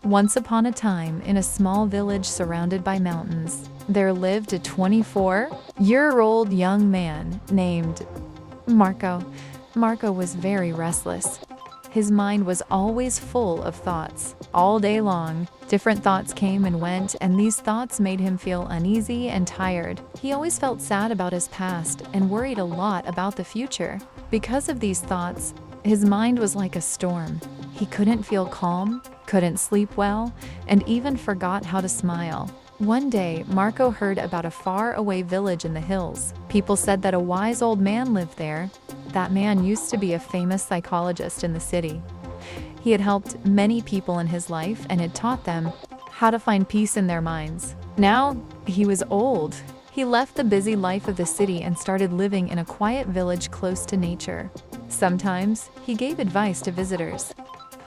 Once upon a time, in a small village surrounded by mountains, there lived a 24-year-old young man named Marco. Marco was very restless. His mind was always full of thoughts. All day long, different thoughts came and went, and these thoughts made him feel uneasy and tired. He always felt sad about his past and worried a lot about the future. Because of these thoughts, his mind was like a storm. He couldn't feel calm, couldn't sleep well, and even forgot how to smile. One day, Marco heard about a far-away village in the hills. People said that a wise old man lived there. That man used to be a famous psychologist in the city. He had helped many people in his life and had taught them how to find peace in their minds. Now, he was old. He left the busy life of the city and started living in a quiet village close to nature. Sometimes, he gave advice to visitors.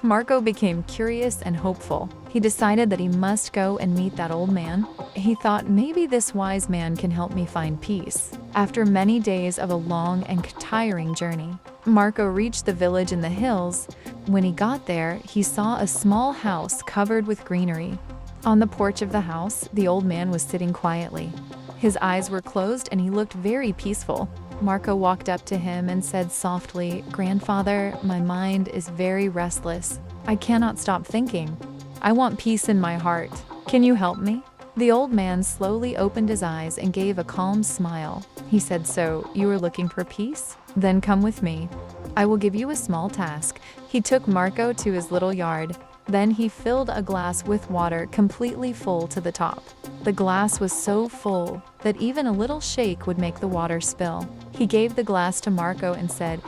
Marco became curious and hopeful. He decided that he must go and meet that old man. He thought, maybe this wise man can help me find peace. After many days of a long and tiring journey, Marco reached the village in the hills. When he got there, he saw a small house covered with greenery. On the porch of the house, the old man was sitting quietly. His eyes were closed and he looked very peaceful. Marco walked up to him and said softly, "Grandfather, my mind is very restless. I cannot stop thinking. I want peace in my heart. Can you help me?" The old man slowly opened his eyes and gave a calm smile. He said, "So, you are looking for peace? Then come with me. I will give you a small task." He took Marco to his little yard. Then he filled a glass with water completely full to the top. The glass was so full that even a little shake would make the water spill. He gave the glass to Marco and said,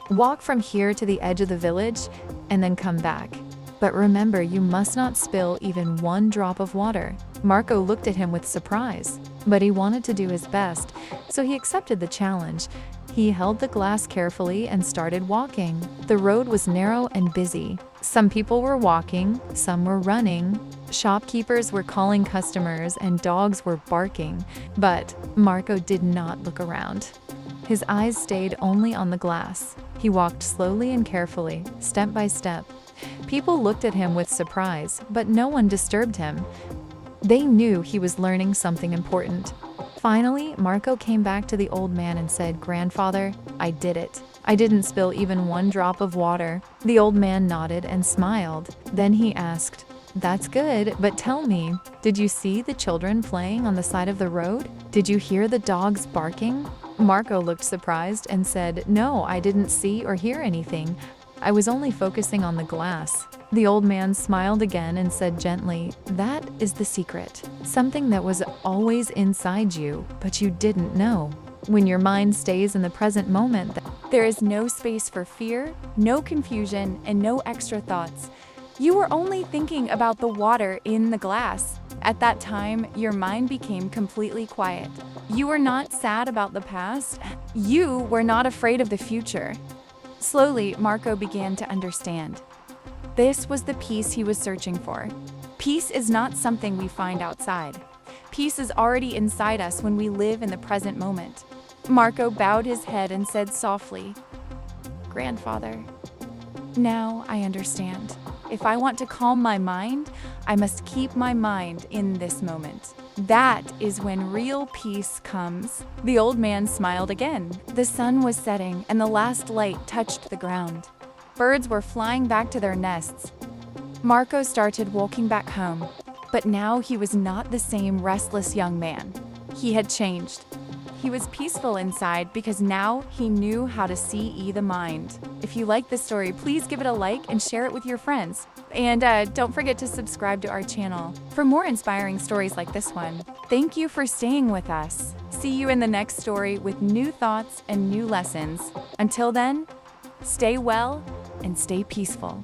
"Walk from here to the edge of the village and then come back. But remember, you must not spill even one drop of water." Marco looked at him with surprise, but he wanted to do his best, so he accepted the challenge. He held the glass carefully and started walking. The road was narrow and busy. Some people were walking, some were running. Shopkeepers were calling customers and dogs were barking, but Marco did not look around. His eyes stayed only on the glass. He walked slowly and carefully, step by step. People looked at him with surprise, but no one disturbed him. They knew he was learning something important. Finally, Marco came back to the old man and said, "Grandfather, I did it. I didn't spill even one drop of water." The old man nodded and smiled. Then he asked, "That's good, but tell me, did you see the children playing on the side of the road? Did you hear the dogs barking?" Marco looked surprised and said, "No, I didn't see or hear anything. I was only focusing on the glass." The old man smiled again and said gently, "That is the secret. Something that was always inside you, but you didn't know. When your mind stays in the present moment, there is no space for fear, no confusion, and no extra thoughts. You were only thinking about the water in the glass. At that time, your mind became completely quiet. You were not sad about the past. You were not afraid of the future." Slowly, Marco began to understand. This was the peace he was searching for. Peace is not something we find outside. Peace is already inside us when we live in the present moment. Marco bowed his head and said softly, "Grandfather, now I understand. If I want to calm my mind, I must keep my mind in this moment. That is when real peace comes." The old man smiled again. The sun was setting and the last light touched the ground. Birds were flying back to their nests. Marco started walking back home, but now he was not the same restless young man. He had changed. He was peaceful inside because now he knew how to see the mind. If you like this story, please give it a like and share it with your friends. And don't forget to subscribe to our channel for more inspiring stories like this one. Thank you for staying with us. See you in the next story with new thoughts and new lessons. Until then, stay well and stay peaceful.